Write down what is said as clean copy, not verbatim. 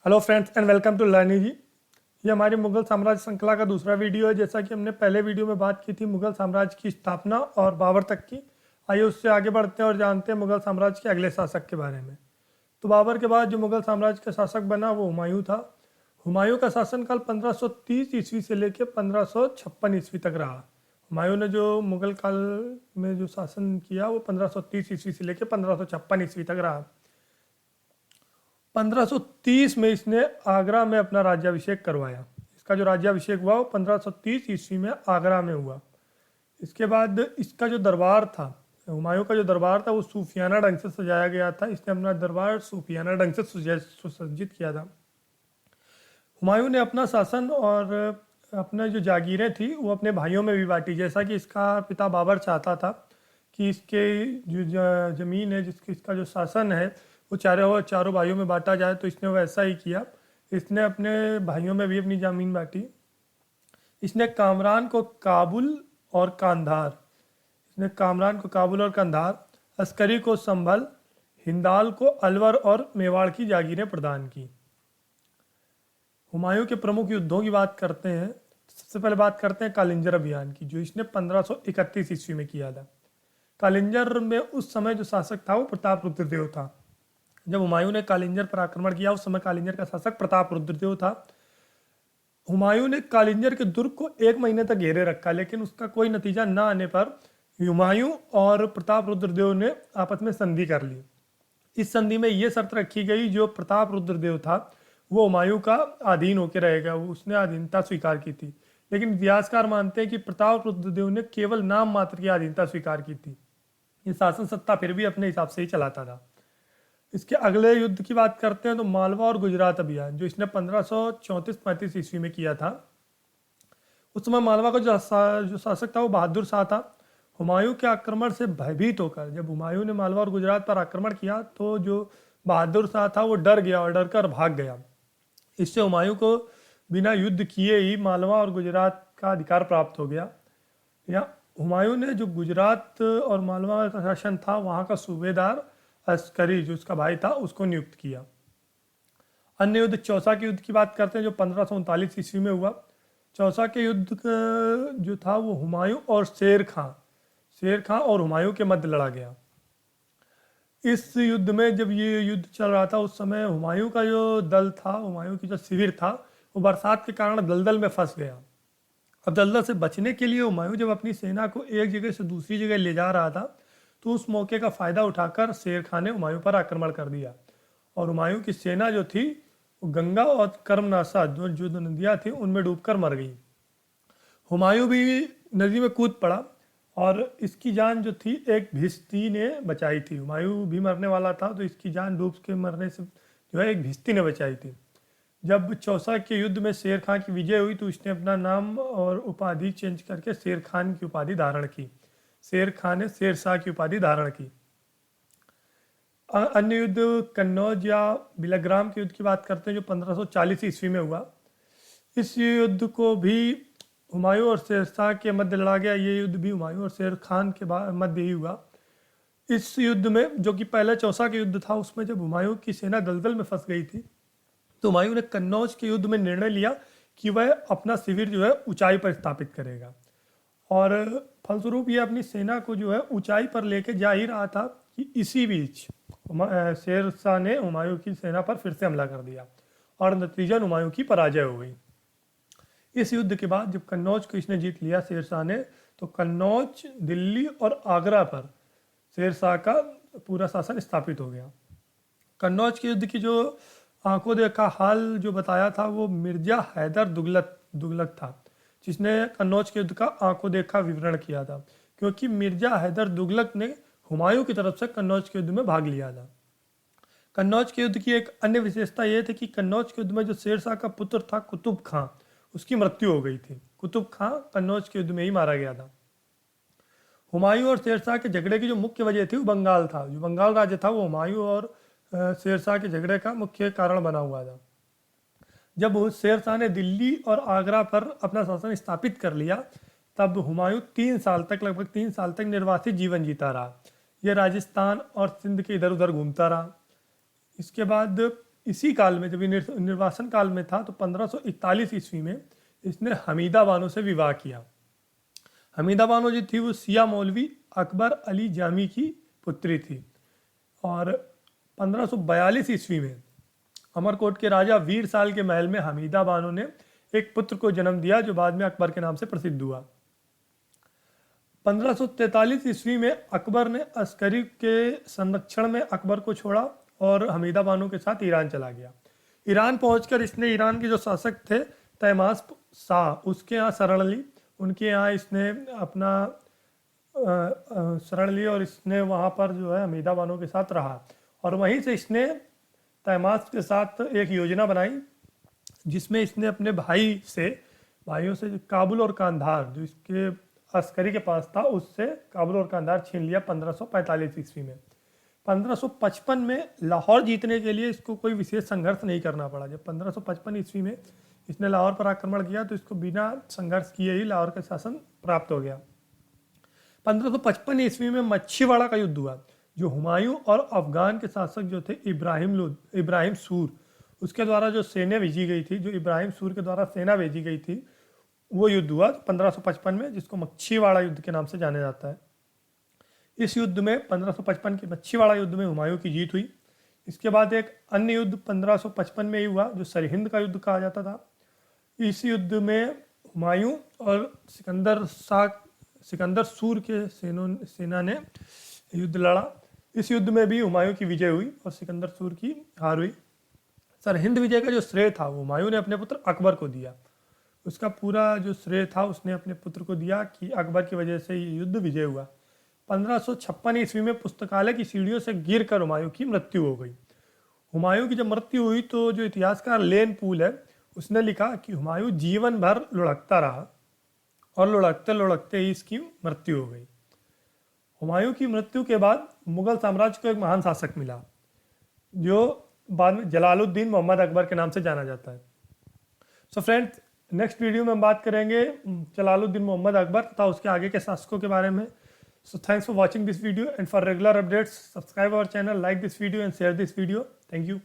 Hello friends and welcome to लर्नी जी। ये हमारी मुगल साम्राज्य श्रृंखला का दूसरा वीडियो है। जैसा कि हमने पहले वीडियो में बात की थी मुगल साम्राज्य की स्थापना और बाबर तक की। आइए उससे आगे बढ़ते हैं और जानते हैं मुगल साम्राज्य के अगले शासक के बारे में। तो बाबर के बाद जो मुगल साम्राज्य का शासक बना वो हुमायूं था। हुमायूं का शासनकाल 1530 ईस्वी से लेकर 1556 ईस्वी तक रहा। हुमायूं ने जो मुगल काल में जो शासन किया वो 1530 ईस्वी से लेकर 1556 ईस्वी तक रहा। 1530 में इसने आगरा में अपना राज्याभिषेक करवाया। इसका जो राज्याभिषेक हुआ वो 1530 ईस्वी में आगरा में हुआ। इसके बाद इसका जो दरबार था, हुमायूं का जो दरबार था वो सूफियाना ढंग से सजाया गया था। इसने अपना दरबार सूफियाना ढंग से सुसज्जित किया था। हुमायूं ने अपना शासन और अपने जो जागीरें थी वो अपने भाइयों में भी बांटी। जैसा कि इसका पिता बाबर चाहता था कि इसके जो ज़मीन है, जिसकी इसका जो शासन है वो चारों चारों भाइयों में बांटा जाए, तो इसने वैसा ही किया। इसने अपने भाइयों में भी अपनी ज़मीन बांटी। इसने कामरान को काबुल और कांधार इसने कामरान को काबुल और कंधार, अस्करी को संभल, हिंदाल को अलवर और मेवाड़ की जागीरें प्रदान की। हुमायूं के प्रमुख युद्धों की बात करते हैं। सबसे पहले बात करते हैं कालिंजर अभियान की, जो इसने 1531 ईस्वी में किया था। कालिंजर में उस समय जो शासक था वो प्रताप रुद्रदेव था। जब हुमायूं ने कालिंजर पर आक्रमण किया उस समय कालिंजर का शासक प्रताप रुद्रदेव था। हुमायूं ने कालिंजर के दुर्ग को 1 महीने तक घेरे रखा, लेकिन उसका कोई नतीजा न आने पर हुमायूं और प्रताप रुद्रदेव ने आपस में संधि कर ली। इस संधि में ये शर्त रखी गई, जो प्रताप रुद्रदेव था वो हुमायूं का अधीन होकर रहेगा। उसने अधीनता स्वीकार की थी, लेकिन इतिहासकार मानते हैं कि प्रताप रुद्रदेव ने केवल नाम मात्र की अधीनता स्वीकार की थी। ये शासन सत्ता फिर भी अपने हिसाब से ही चलाता था। इसके अगले युद्ध की बात करते हैं तो मालवा और गुजरात अभियान, जो इसने 1534-35 ईस्वी में किया था। उस समय मालवा का जो शासक था वो बहादुर शाह था। हुमायूं के आक्रमण से भयभीत होकर जब हुमायूं ने मालवा और गुजरात पर आक्रमण किया तो जो बहादुर शाह था वो डर गया और डर कर भाग गया। इससे हुमायूं को बिना युद्ध किए ही मालवा और गुजरात का अधिकार प्राप्त हो गया। या हुमायूं ने जो गुजरात और मालवा का शासन था वहाँ का सूबेदार अस्करी, जो उसका भाई था, उसको नियुक्त किया। अन्य युद्ध चौसा के युद्ध की बात करते हैं, जो 1539 ईस्वी में हुआ। चौसा के युद्ध जो था वो हुमायूं और शेर खां और हुमायूं के मध्य लड़ा गया। इस युद्ध में जब ये युद्ध चल रहा था उस समय हुमायूं का जो दल था, हुमायूं की जो शिविर था, वो बरसात के कारण दलदल में फंस गया। अब दलदल से बचने के लिए हुमायूं जब अपनी सेना को एक जगह से दूसरी जगह ले जा रहा था तो उस मौके का फ़ायदा उठाकर शेर खान ने हुमायूं पर आक्रमण कर दिया और हुमायूं की सेना जो थी वो गंगा और कर्मनाशा जो नदियाँ थी उनमें डूबकर मर गई। हुमायूं भी नदी में कूद पड़ा और इसकी जान जो थी एक भिश्ती ने बचाई थी। हुमायूं भी मरने वाला था तो इसकी जान डूब के मरने से जो है एक भिश्ती ने बचाई थी। जब चौसा के युद्ध में शेर खान की विजय हुई तो इसने अपना नाम और उपाधि चेंज करके शेर खान की उपाधि धारण की। शेर खान ने शेर शाह की उपाधि धारण की। अन्य युद्ध कन्नौज या बिलग्राम के युद्ध की बात करते हैं, जो 1540 ईस्वी में हुआ। इस युद्ध को भी हुमायूं और शेर शाह के मध्य लड़ा गया। ये युद्ध भी हुमायूं और शेर खान के मध्य ही हुआ। इस युद्ध में, जो कि पहले चौसा के युद्ध था, उसमें जब हुमायूं की सेना दलदल में फंस गई थी तो हुमायूं ने कन्नौज के युद्ध में निर्णय लिया कि वह अपना शिविर जो है ऊंचाई पर स्थापित करेगा और फलस्वरूप ये अपनी सेना को जो है ऊंचाई पर लेके जा ही रहा था कि इसी बीच शेर शाह ने हुमायूं की सेना पर फिर से हमला कर दिया और नतीजन हुमायूं की पराजय हो गई। इस युद्ध के बाद जब कन्नौज को इसने जीत लिया शेर शाह ने, तो कन्नौज, दिल्ली और आगरा पर शेर शाह का पूरा शासन स्थापित हो गया। कन्नौज के युद्ध की जो आंखों देखा हाल जो बताया था वो मिर्जा हैदर दुगलत था, जिसने कन्नौज के युद्ध का आंखों देखा विवरण किया था, क्योंकि मिर्जा हैदर दुगलत ने हुमायूं की तरफ से कन्नौज के युद्ध में भाग लिया था। कन्नौज के युद्ध की एक अन्य विशेषता यह थी कि कन्नौज के युद्ध में जो शेर शाह का पुत्र था कुतुब खां, उसकी मृत्यु हो गई थी। कुतुब खां कन्नौज के युद्ध में ही मारा गया था। हुमायूं और शेर शाह के झगड़े की जो मुख्य वजह थी वो बंगाल था। जो बंगाल राज्य था वो हुमायूं और शेर शाह के झगड़े का मुख्य कारण बना हुआ था। जब शेर शाह ने दिल्ली और आगरा पर अपना शासन स्थापित कर लिया तब हुमायूं लगभग 3 साल तक निर्वासित जीवन जीता रहा। यह राजस्थान और सिंध के इधर उधर घूमता रहा। इसके बाद इसी काल में जब ये निर्वासन काल में था तो 1541 ईस्वी में इसने हमीदा बानो से विवाह किया। हमीदा बानो जो थी वो सिया मौलवी अकबर अली जामी की पुत्री थी। और 1542 ईस्वी में अमरकोट के राजा वीर साल के महल में हमीदा बानो ने एक पुत्र को जन्म दिया जो बाद में अकबर के नाम से प्रसिद्ध हुआ। 1543 ईस्वी में अकबर ने अस्करी के संरक्षण में अकबर को छोड़ा और हमीदा बानो के साथ ईरान चला गया। ईरान पहुंचकर इसने ईरान के जो शासक थे तैमास शाह उसके यहाँ शरण ली। उनके यहाँ इसने अपना शरण ली और इसने वहाँ पर जो है हमीदा बानो के साथ रहा। और वहीं से इसने तैमास के साथ एक योजना बनाई जिसमें इसने अपने भाइयों से काबुल और कांधार जो इसके अस्करी के पास था उससे काबुल और कांधार छीन लिया 1545 ईस्वी में। 1555 में लाहौर जीतने के लिए इसको कोई विशेष संघर्ष नहीं करना पड़ा। जब 1555 ईस्वी में इसने लाहौर पर आक्रमण किया तो इसको बिना संघर्ष किए ही लाहौर का शासन प्राप्त हो गया। 1555 ईस्वी में मच्छीवाड़ा का युद्ध हुआ जो हुमायूं और अफगान के शासक जो थे इब्राहिम सूर उसके द्वारा जो सेना भेजी गई थी, जो इब्राहिम सूर के द्वारा सेना भेजी गई थी वो युद्ध हुआ 1555 में, जिसको मच्छीवाड़ा युद्ध के नाम से जाना जाता है। इस युद्ध में 1555 के मच्छीवाड़ा युद्ध में हुमायूं की जीत हुई। इसके बाद एक अन्य युद्ध 1555 में ही हुआ जो सरहिंद का युद्ध कहा जाता था। इस युद्ध में हुमायूं और सिकंदर सूर के सेना ने युद्ध लड़ा। इस युद्ध में भी हुमायूं की विजय हुई और सिकंदर सूर की हार हुई। सरहिंद विजय का जो श्रेय था वो हुमायूं ने अपने पुत्र अकबर को दिया। उसका पूरा जो श्रेय था उसने अपने पुत्र को दिया कि अकबर की वजह से ये युद्ध विजय हुआ। 1556 ईस्वी में पुस्तकालय की सीढ़ियों से गिरकर हुमायूं की मृत्यु हो गई। हुमायूं की जब मृत्यु हुई तो जो इतिहासकार लेन पूल है उसने लिखा कि हुमायूं जीवन भर लुढ़कता रहा और लुढ़कते लुढ़कते ही इसकी मृत्यु हो गई। हुमायूं की मृत्यु के बाद मुगल साम्राज्य को एक महान शासक मिला जो बाद में जलालुद्दीन मोहम्मद अकबर के नाम से जाना जाता है। सो फ्रेंड्स, नेक्स्ट वीडियो में हम बात करेंगे जलालुद्दीन मोहम्मद अकबर तथा उसके आगे के शासकों के बारे में। So thanks for watching this video, and for regular updates subscribe our channel, like this video and share this video. Thank you.